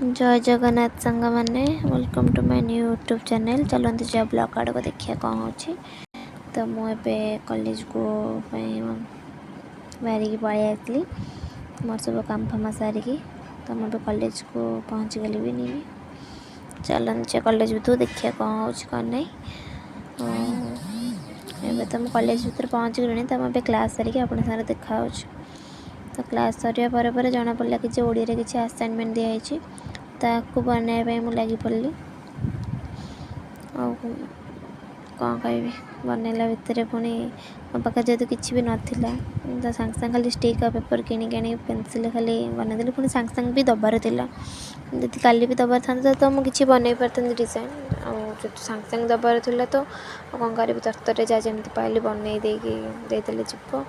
जय जगन्नाथ सांग मैंने welcome to my new YouTube channel. चलते जा ब्लॉग आड़ को देखिए कौन हो। तो मुझे कॉलेज को बाहरिकी पलि आसली मोर सब काम फाम सारिकी। तो मुझे कॉलेज को पहुँची गली भी नहीं। चलते कॉलेज भीतर देखिए कौन हो नहीं। एवं तो मुझे कॉलेज भीतर पहुँच गली। तो मुझे क्लास सारिकी अपन सारे देखा। तो क्लास सरिया पर जना पड़ा कि ओडिया किसी असाइनमेंट दिखाई ताकू बनवाई मुझे लगी पड़ी। कौन कह बनैला भितर पुणी मो पाखे जेहतु किसी भी नाला तो सांगे सांगे खाली स्टिक और पेपर किणी पेनसिल खाली बनईदेली। पुणी सांगे सांगे भी दबार था। जब काली भी दबार था तो मुझे किसी बनई पारती डिजाइन जो सांगे सांगे दबार था। तो कौन करी तरतर जहाँ जमी पाइली बनई देदेले जीव।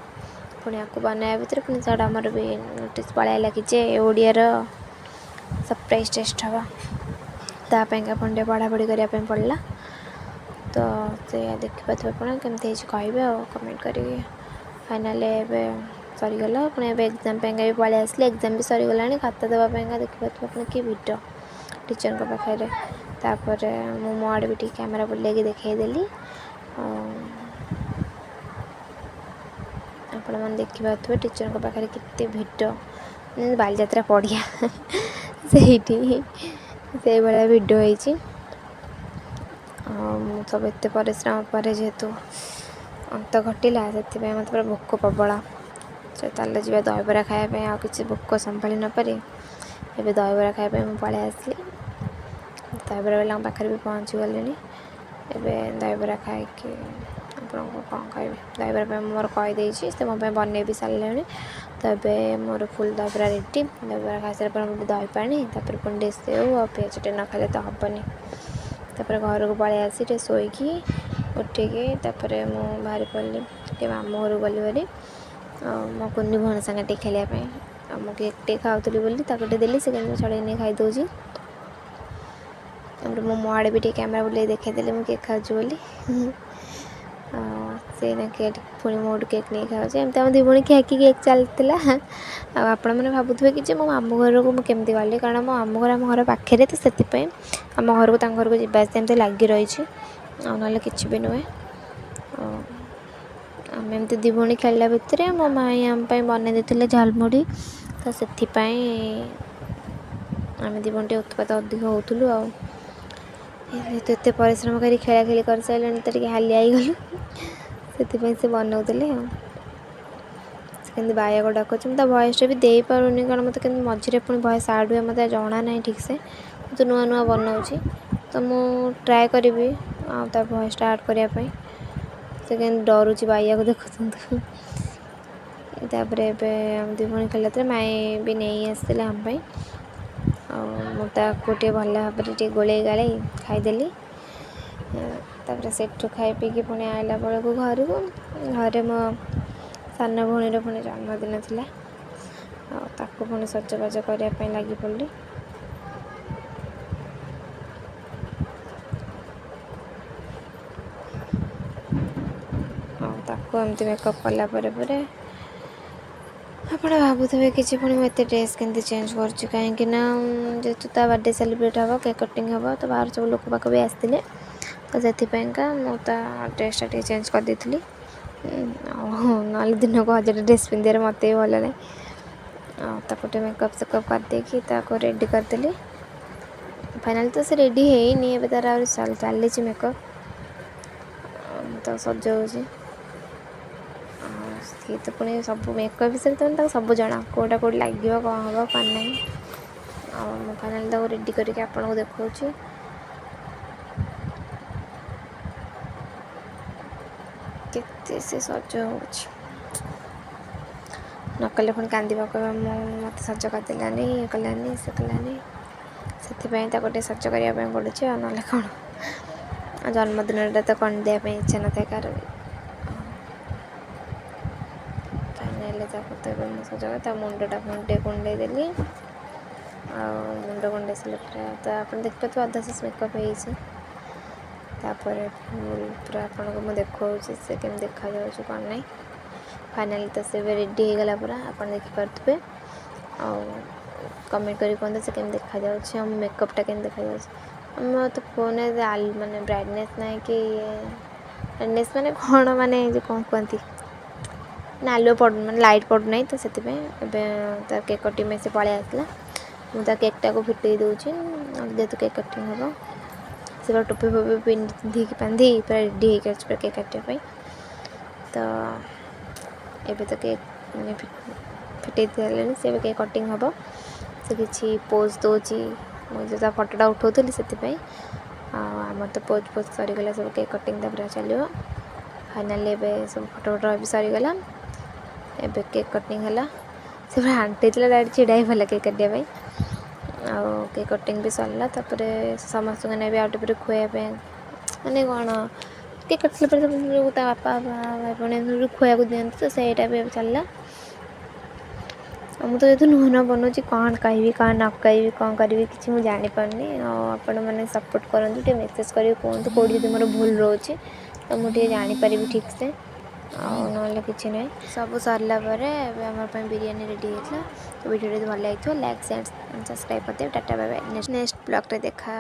पुणी आपको बनवा भितर पुणी साढ़ा आमर भी नोटिस पलैला कि ओडियार सरप्राइज टेस्ट हवा तापाइका पुणी टे पढ़ापढ़ी करने पड़ला। तो से देखिए आप केमती कहे कमेंट करेंगे। फाइनाल सरीगला पुणी एग्जाम भी पलि आसली। एग्जाम भी सरीगला खाता देवाई देखिए आप कि भिड टीचर पाखे। तापर मो आड़े भी कैमेरा बुलेगी देखईदेली। आपण मैंने देखिए टीचर पाखे केते भिड बालीजात्रा पड़िया से भाया भिड हो सब एत परिश्रम पर जेहेतु अंत घटला से मत पूरा भोक प्रबल। से ताल जी दहीबरा खायापी आ कि भोक संभाली नपारे एवं दहीबरा खायापी मुझे पलि आसली। दहीबरा वाला पाखे भी पहुँची गली। एवं दहीबरा खाई आपको कौन कह दहीबरा मोर कहीदे से मो बनई भी सारे। तो ये मोर फुल दहीबरा रेडी। दहीबरा खाई सारे मुझे दही पानी तापर पुणी सेव और पियाज टे न खाले तो हेनी। तापर घर को पलि आसी शोईकी उठिकी तापर मु बाहरी पड़ी टे मामू घर गली भारी मो कुनी भण सांगे टे खेलवाई। मु केक टे खाऊली बोली टे देली से छड़े नहीं खाई दूसरी। मो आड़े भी कैमेरा बुले देखईदेली मुझे केक खाऊँ बोली। से केक पुणी मोटू केक नहीं खाऊे एमती आम दी भणी खाई केक चलता। आपण मैंने भावुए कि मो मामू घर को मुझे गली कारण मो मामू घर आम घर पाखे। तो से आम घर को घर को जावास एमती लगी रही ना कि भी नुहे। आम एमती दी भणी खेलला भितर मो माई आम बनई देते झालमुढ़ी। तो से आम दी भणी उत्पात अधिक होलु। एत परिश्रम कर खेला खेली कर सारे तो हालिया गलु से बनाऊले। से बाया को डाक तो भयस भी दे पारूनी कारण मत मझे पुणी भयस आड हुए मत जना ना ठीक से तो नुआ नुआ बनाऊँगी। तो मु ट्राए करी भयस आड करने से डरुची बाया को देखु। तापर एम दी भणी खेल माए भी नहीं आसते आम मुझे भल भाव गोले गाले खाईदेली। तापर सेठू खाई पीकी पुणी आइला बेलू घर को घरे मो सान भणीर पुणी जन्मदिन था। ताकू पुणी सजबाज करने लगी पड़ी। ताकू एमती मेकअप कला आप भावुए कि पुणी मुझे ड्रेस के चेंज कर कहीं जेहतु बर्थडे सेलिब्रेट हम केक कटिंग हम तो बाहर सब लोक पाक भी आसते। तो से मुझे ड्रेस टे चेंज कर देती। ना दिन को 1000 ड्रेस पिंधे मत भी भल नहीं। मेकअप सेकअप करदे रेडी करदेली। फाइनाल तो से रेडी है तार चली मेकअप तो सजाऊँ सी तो पुणी सब मेकअप विषय तो सब जना कौटा कौट लगे कौन हम कौन ना फाइनाल रेडी करके आपको देखा केते से सज हो नकले पुणी कांदा कह मत सज करदेलानी ये कलानी से कलानी से सज करने पड़ुଛି ना कौन जन्मदिन तो कौन देवाई इच्छा न था कार सजा मुंडटा पुणी कुंडे देली मुंड कुंडे सारे तो आप देखिए अधा से मेकअप होपर पूरा आपको मुझे देखा से केम देखा कौन ना। फाइनाली तो से रेडी हो गला पूरा आप देखिपे कमेंट करी कहते से केम देखा जाउछि हम मेकअपटा केम देखा जाउछि हम तो फोन माने ब्राइटनेस ना कि ब्राइटनेस माने कौन माने जो कौन कहती ना आलुओ पड़ माने लाइट पड़ू ना तो से केक कटिंग में से पलि आसला मुझे केकटा को फिटे दूसरी जेहतु केक कटिंग हम से टोपी फोपी पिंधि बांधि पूरा रेडी होकर केक काटापी तो एबे तो केक मैंने फिटे सारे से केक कटिंग हम से किसी पोज दूची मुझे फटोटा उठाऊली से आम तो पोज पोज सरीगला सब केक कटिंग पूरा चलो फाइनाली एबे सब फटो फटो भी सरीगला एबे केक कटिंग है से पूरा आंटी डायरेक्ट छिड़ा ही भला केक काटिया केक कटिंग भी सरला समस्त ने भी आउटे पर खुआपे माने कौन केक कटला बापा भाई भाई खुआ को दिखाते तो सहीटा भी चलला मुझे तो नुह नुह बनाऊँगी कौन कहि कौन न कहि कौन करी कि मुझे जापारनी आपण मैंने सपोर्ट करूँ टे मेसेज कर कहतु कौटी जो मोर भूल रोचे तो मुझे जापारि ठीक से ना कि ना सब सरला आम बिरयानी रेडी होता तो वीडियो भल लगी लाइक शेयर सब्सक्राइब करते टाटा बाय बाय नेक्स्ट ब्लॉग देखा।